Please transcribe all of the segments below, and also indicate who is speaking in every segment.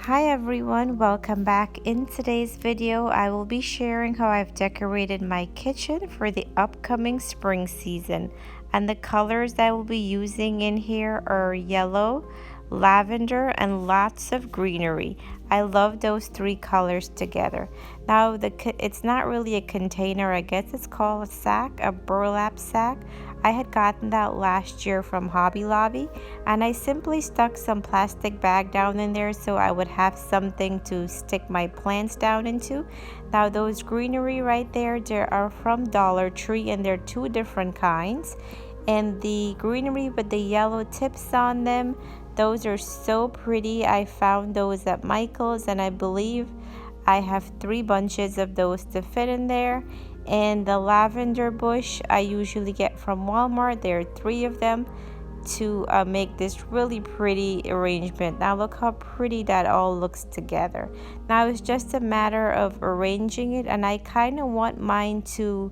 Speaker 1: Hi everyone, welcome back. In today's video, I will be sharing how I've decorated my kitchen for the upcoming spring season. And the colors that I will be using in here are yellow, lavender, and lots of greenery. I love those three colors together. Now, it's not really a container, I guess it's called a sack, a burlap sack. I had gotten that last year from Hobby Lobby, and I simply stuck some plastic bag down in there so I would have something to stick my plants down into. Now those greenery right there, they are from Dollar Tree, and they're two different kinds. And the greenery with the yellow tips on them, those are so pretty. I found those at Michael's, and I believe I have 3 bunches of those to fit in there. And the lavender bush I usually get from Walmart. There are 3 of them to make this really pretty arrangement. Now look how pretty that all looks together. Now it's just a matter of arranging it, and I kind of want mine to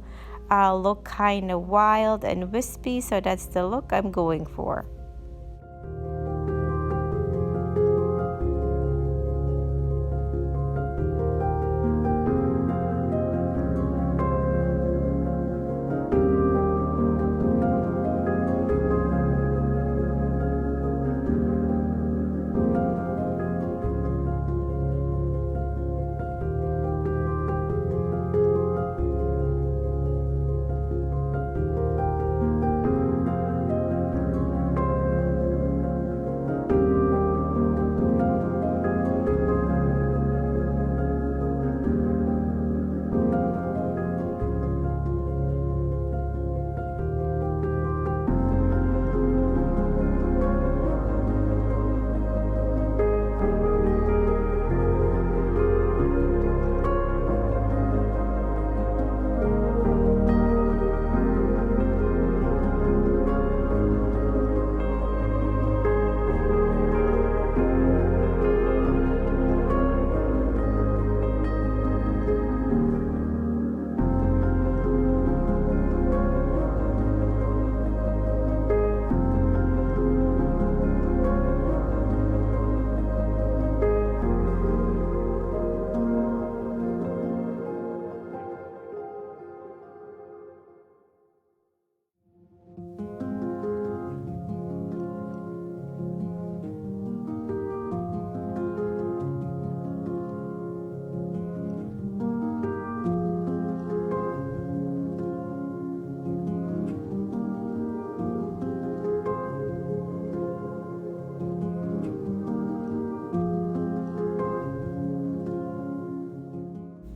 Speaker 1: look kind of wild and wispy, so that's the look I'm going for.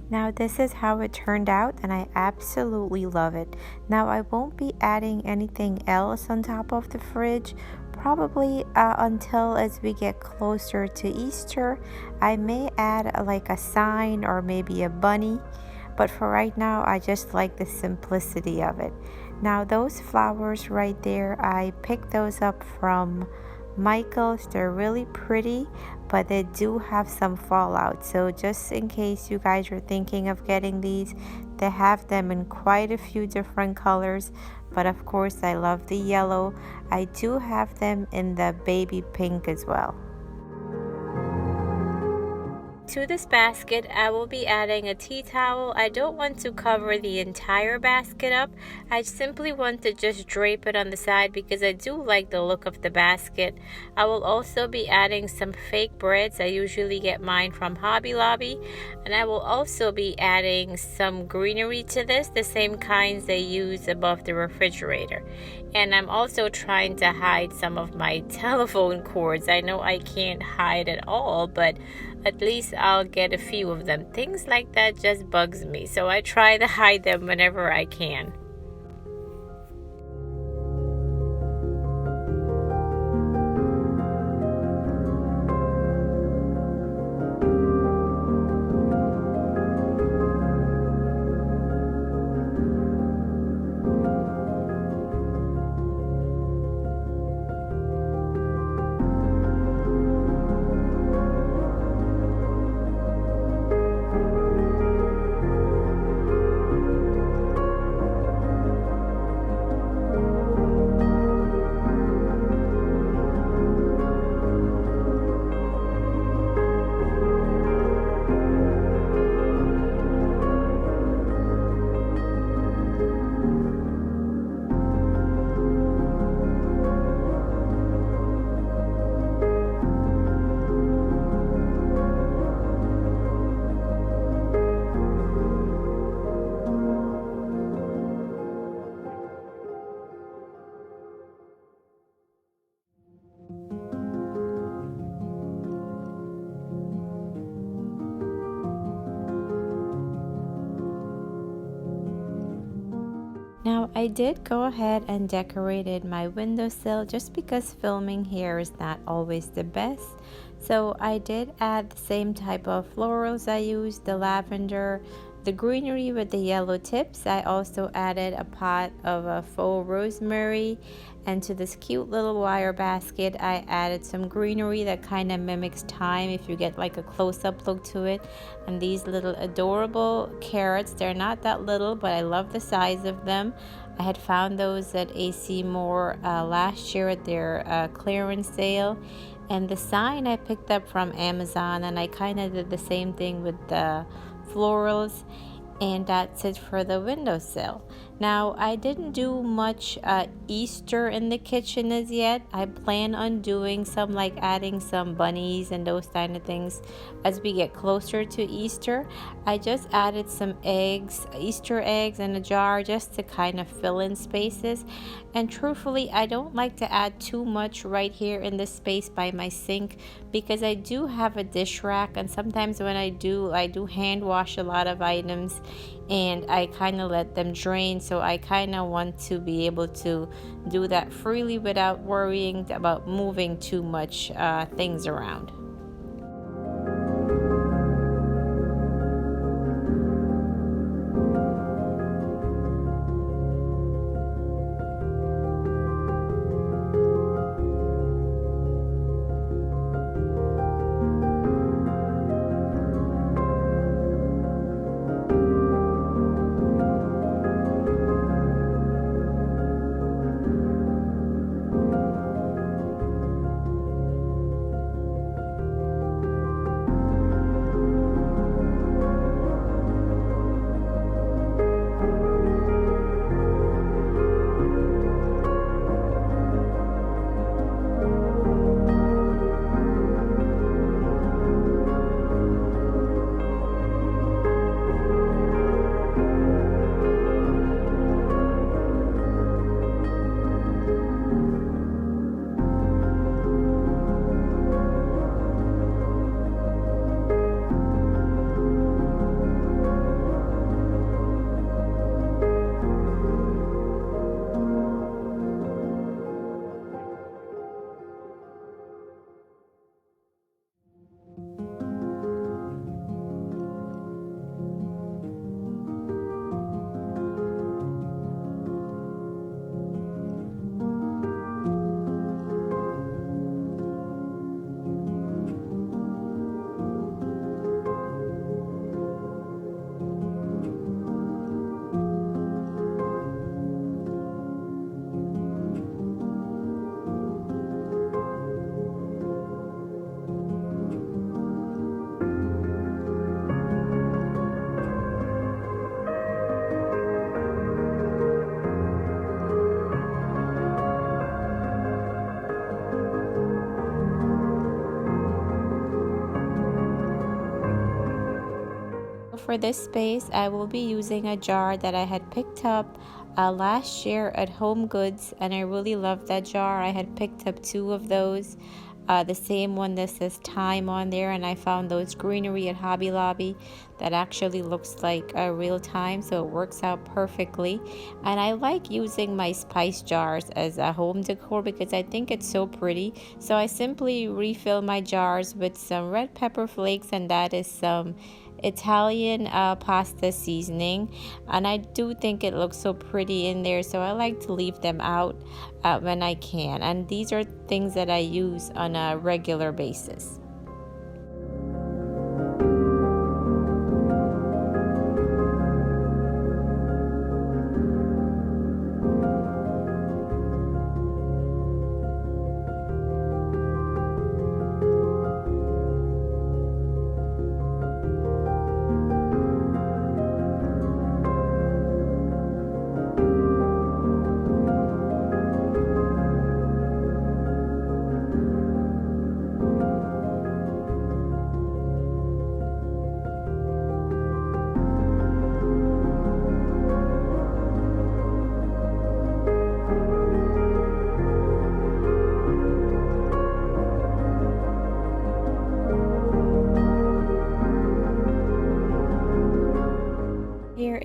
Speaker 1: Now this is how it turned out, and I absolutely love it. Now I won't be adding anything else on top of the fridge, probably until as we get closer to Easter. I may add like a sign or maybe a bunny, but for right now I just like the simplicity of it. Now those flowers right there, I picked those up from Michael's. They're really pretty, but they do have some fallout, so just in case you guys are thinking of getting these, they have them in quite a few different colors, but of course I love the yellow. I do have them in the baby pink as well. To this basket, I will be adding a tea towel. I don't want to cover the entire basket up. I simply want to just drape it on the side because I do like the look of the basket. I will also be adding some fake breads. I usually get mine from Hobby Lobby. And I will also be adding some greenery to this, the same kinds they use above the refrigerator. And I'm also trying to hide some of my telephone cords. I know I can't hide it all, but at least I'll get a few of them. Things like that just bugs me, so I try to hide them whenever I can. Now I did go ahead and decorated my windowsill just because filming here is not always the best. So I did add the same type of florals I used, the lavender, the greenery with the yellow tips. I also added a pot of a faux rosemary, and to this cute little wire basket I added some greenery that kind of mimics thyme if you get like a close-up look to it. And these little adorable carrots, they're not that little, but I love the size of them. I had found those at AC Moore last year at their clearance sale. And the sign I picked up from Amazon, and I kind of did the same thing with the florals, and that's it for the windowsill. Now I didn't do much Easter in the kitchen as yet. I plan on doing some, like adding some bunnies and those kind of things as we get closer to Easter. I just added some eggs, Easter eggs in a jar, just to kind of fill in spaces. And truthfully, I don't like to add too much right here in this space by my sink, because I do have a dish rack, and sometimes when I do hand wash a lot of items and I kind of let them drain. So I kind of want to be able to do that freely without worrying about moving too much things around. For this space, I will be using a jar that I had picked up last year at Home Goods, and I really love that jar. I had picked up 2 of those, the same one that says thyme on there, and I found those greenery at Hobby Lobby that actually looks like a real thyme, so it works out perfectly. And I like using my spice jars as a home decor because I think it's so pretty. So I simply refill my jars with some red pepper flakes, and that is some Italian pasta seasoning, and I do think it looks so pretty in there, so I like to leave them out when I can. And these are things that I use on a regular basis.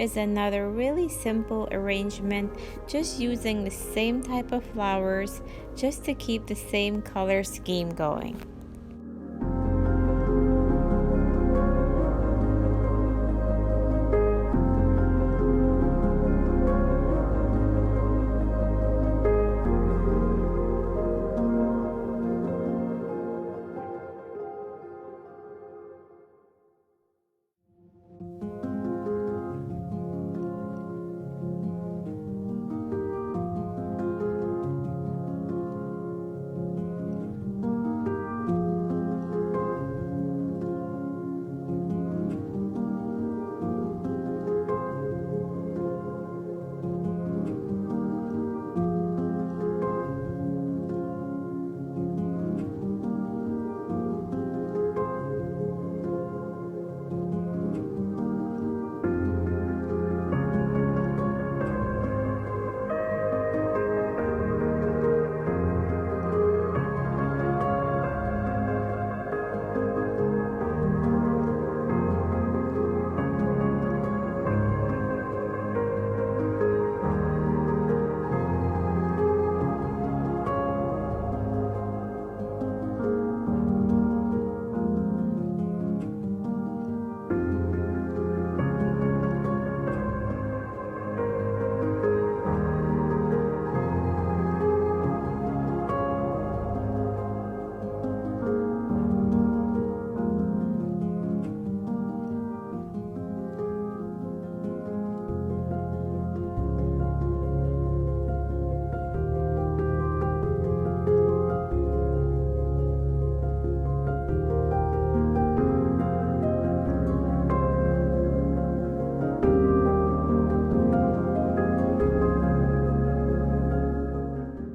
Speaker 1: is another really simple arrangement, just using the same type of flowers just to keep the same color scheme going.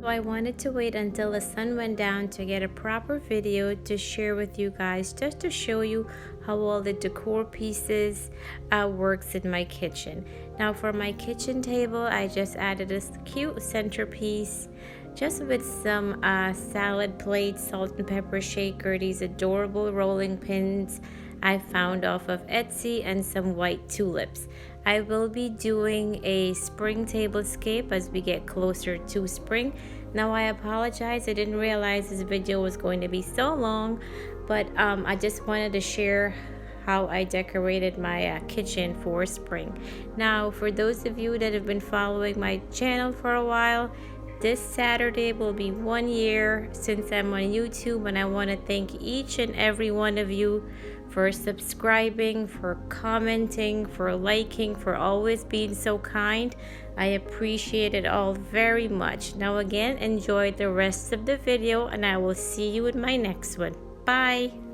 Speaker 1: I wanted to wait until the sun went down to get a proper video to share with you guys, just to show you how all the decor pieces works in my kitchen. Now for my kitchen table, I just added this cute centerpiece just with some salad plates, salt and pepper shaker, these adorable rolling pins I found off of Etsy, and some white tulips. I will be doing a spring tablescape as we get closer to spring. Now I apologize, I didn't realize this video was going to be so long, but I just wanted to share how I decorated my kitchen for spring. Now for those of you that have been following my channel for a while, this Saturday will be 1 year since I'm on YouTube, and I want to thank each and every one of you for subscribing, for commenting, for liking, for always being so kind. I appreciate it all very much. Now again, enjoy the rest of the video, and I will see you in my next one. Bye!